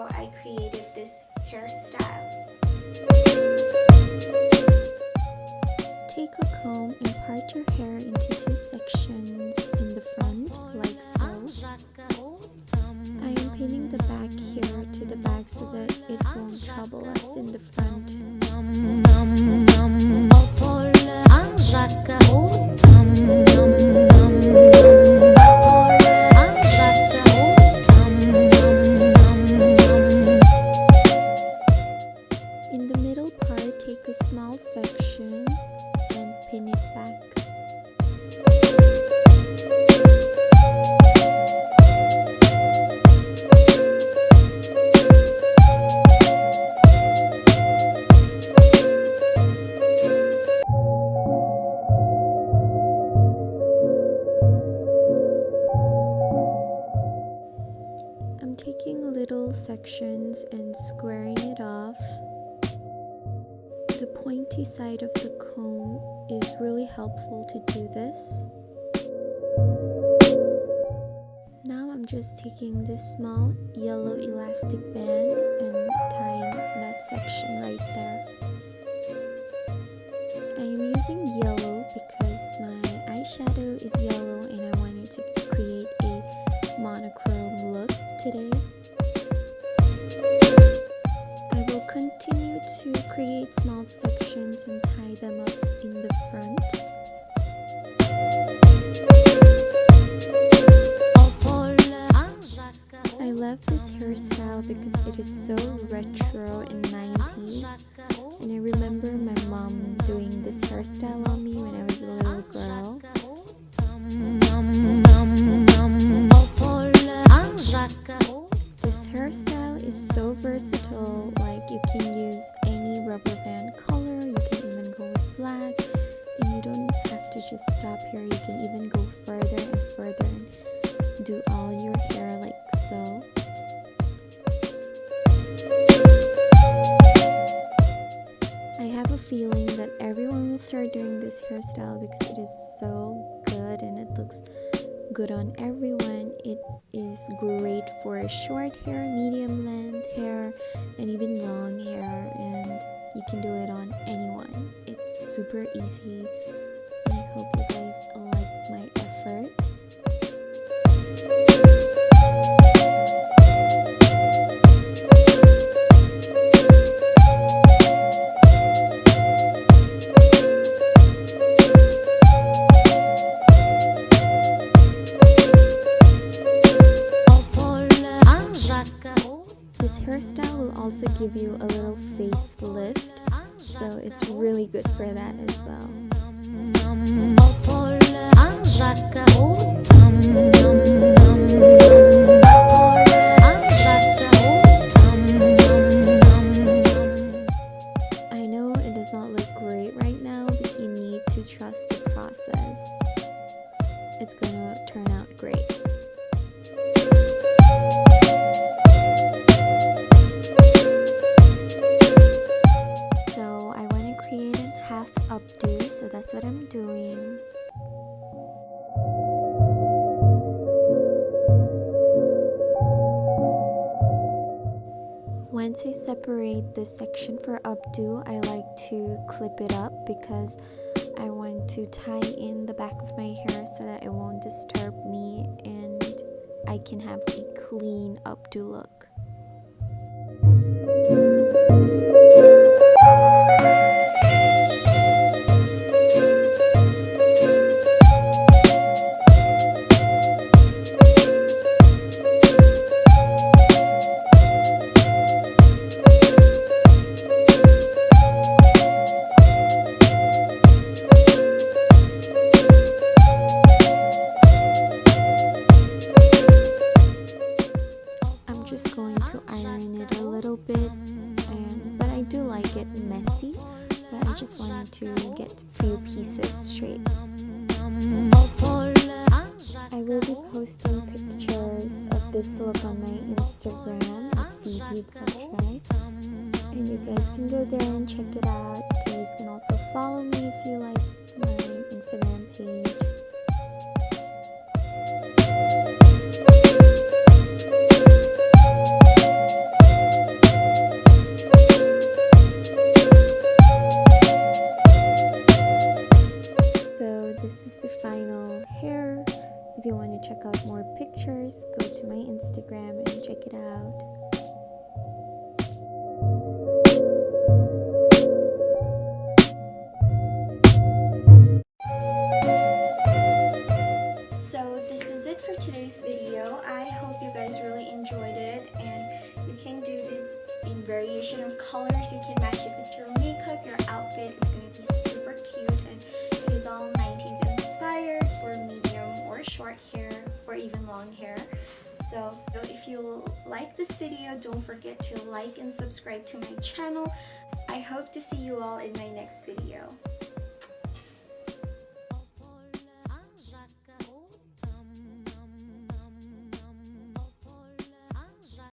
how I created this hairstyle. Take a comb and part your hair into two sections in the front, like so. I am pinning the back here to the back so that it won't trouble us in the front. In the middle part, take a small section and pin it back. I'm taking little sections and squaring it off. The pointy side of the comb is really helpful to do this. Now I'm just taking this small yellow elastic band and tying that section right there. I am using yellow because my eyeshadow is yellow and I wanted to create a monochrome look today. I will continue to create small sections and tie them up in the front. I love this hairstyle because it is so retro and 90s, and I remember my mom doing this hairstyle on me when I was a little girl. This hairstyle is so versatile, like you can use any rubber band color, you can even go with black, and you don't have to just stop here, you can even go further and further and do all your hair like so. I have a feeling that everyone will start doing this hairstyle because it is so good and it looks good on everyone. It is great for short hair, medium length hair, and even long hair, and you can do it on anyone. It's super easy, and I hope you guys like my effort. This hairstyle will also give you a little facelift, so it's really good for that as well. I know it does not look great right now, but you need to trust the process. It's gonna turn out great. Updo, so that's what I'm doing. Once I separate the section for updo, I like to clip it up because I want to tie in the back of my hair so that it won't disturb me and I can have a clean updo look. Just going to iron it a little bit, but I do like it messy, but I just wanted to get a few pieces straight. I will be posting pictures of this look on my Instagram at PHOEBE BHATTARAI, and you guys can go there and check it out. You guys can also follow me if you like my Instagram page. to check out more pictures, go to my Instagram and check it out. So this is it for today's video. I hope you guys really enjoyed it, and you can do this in variation of colors. You can match it with your makeup, your outfit. It's going to be super cute, and it is all 90s inspired for medium or short hair or even long hair. So if you like this video, don't forget to like and subscribe to my channel. I hope to see you all in my next video.